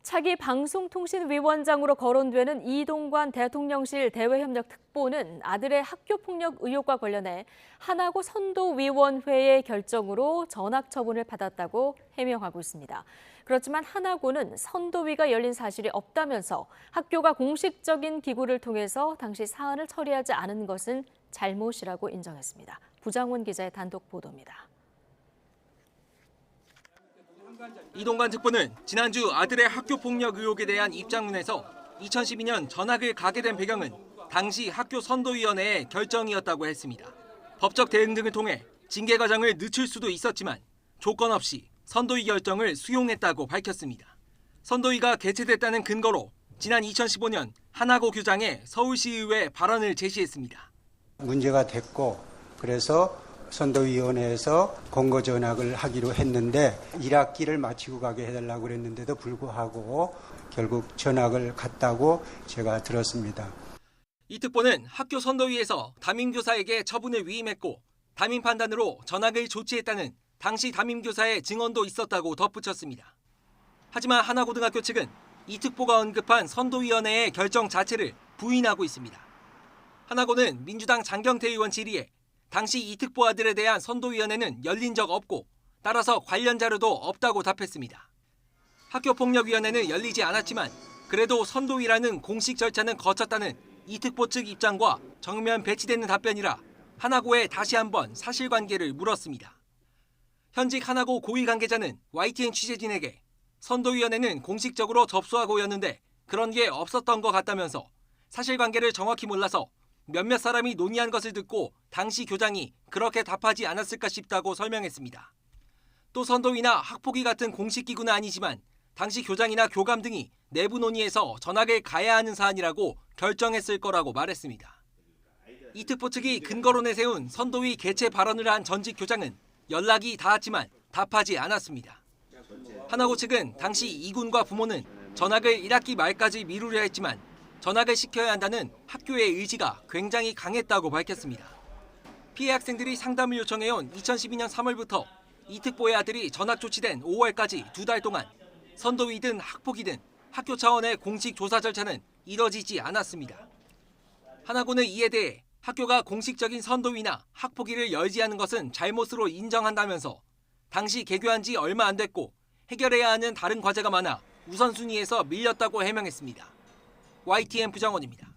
차기 방송통신위원장으로 거론되는 이동관 대통령실 대외협력특보는 아들의 학교폭력 의혹과 관련해 하나고 선도위원회의 결정으로 전학 처분을 받았다고 해명하고 있습니다. 그렇지만 하나고는 선도위가 열린 사실이 없다면서 학교가 공식적인 기구를 통해서 당시 사안을 처리하지 않은 것은 잘못이라고 인정했습니다. 부장훈 기자의 단독 보도입니다. 이동관 특보는 지난주 아들의 학교 폭력 의혹에 대한 입장문에서 2012년 전학을 가게 된 배경은 당시 학교 선도위원회의 결정이었다고 했습니다. 법적 대응 등을 통해 징계 과정을 늦출 수도 있었지만 조건 없이 선도위 결정을 수용했다고 밝혔습니다. 선도위가 개최됐다는 근거로 지난 2015년 하나고 교장의 서울시의회 발언을 제시했습니다. 문제가 됐고 그래서 선도위원회에서 권고 전학을 하기로 했는데 1학기를 마치고 가게 해달라고 그랬는데도 불구하고 결국 전학을 갔다고 제가 들었습니다. 이 특보는 학교 선도위에서 담임교사에게 처분을 위임했고 담임 판단으로 전학을 조치했다는 당시 담임교사의 증언도 있었다고 덧붙였습니다. 하지만 하나고등학교 측은 이 특보가 언급한 선도위원회의 결정 자체를 부인하고 있습니다. 하나고는 민주당 장경태 의원 질의에 당시 이 특보 아들에 대한 선도위원회는 열린 적 없고 따라서 관련 자료도 없다고 답했습니다. 학교폭력위원회는 열리지 않았지만 그래도 선도위라는 공식 절차는 거쳤다는 이 특보 측 입장과 정면 배치되는 답변이라 하나고에 다시 한번 사실관계를 물었습니다. 현직 하나고 고위 관계자는 YTN 취재진에게 선도위원회는 공식적으로 접수하고였는데 그런 게 없었던 것 같다면서 사실관계를 정확히 몰라서 몇몇 사람이 논의한 것을 듣고 당시 교장이 그렇게 답하지 않았을까 싶다고 설명했습니다. 또 선도위나 학폭위 같은 공식 기구는 아니지만 당시 교장이나 교감 등이 내부 논의에서 전학을 가야 하는 사안이라고 결정했을 거라고 말했습니다. 이 특보 측이 근거로 내세운 선도위 개최 발언을 한 전직 교장은 연락이 닿았지만 답하지 않았습니다. 하나고 측은 당시 이군과 부모는 전학을 1학기 말까지 미루려 했지만 전학을 시켜야 한다는 학교의 의지가 굉장히 강했다고 밝혔습니다. 피해 학생들이 상담을 요청해온 2012년 3월부터 이 특보의 아들이 전학 조치된 5월까지 2달 동안 선도위든 학폭이든 학교 차원의 공식 조사 절차는 이뤄지지 않았습니다. 하나고는 이에 대해 학교가 공식적인 선도위나 학폭위를 열지 않은 것은 잘못으로 인정한다면서 당시 개교한 지 얼마 안 됐고 해결해야 하는 다른 과제가 많아 우선순위에서 밀렸다고 해명했습니다. YTN 부장원입니다.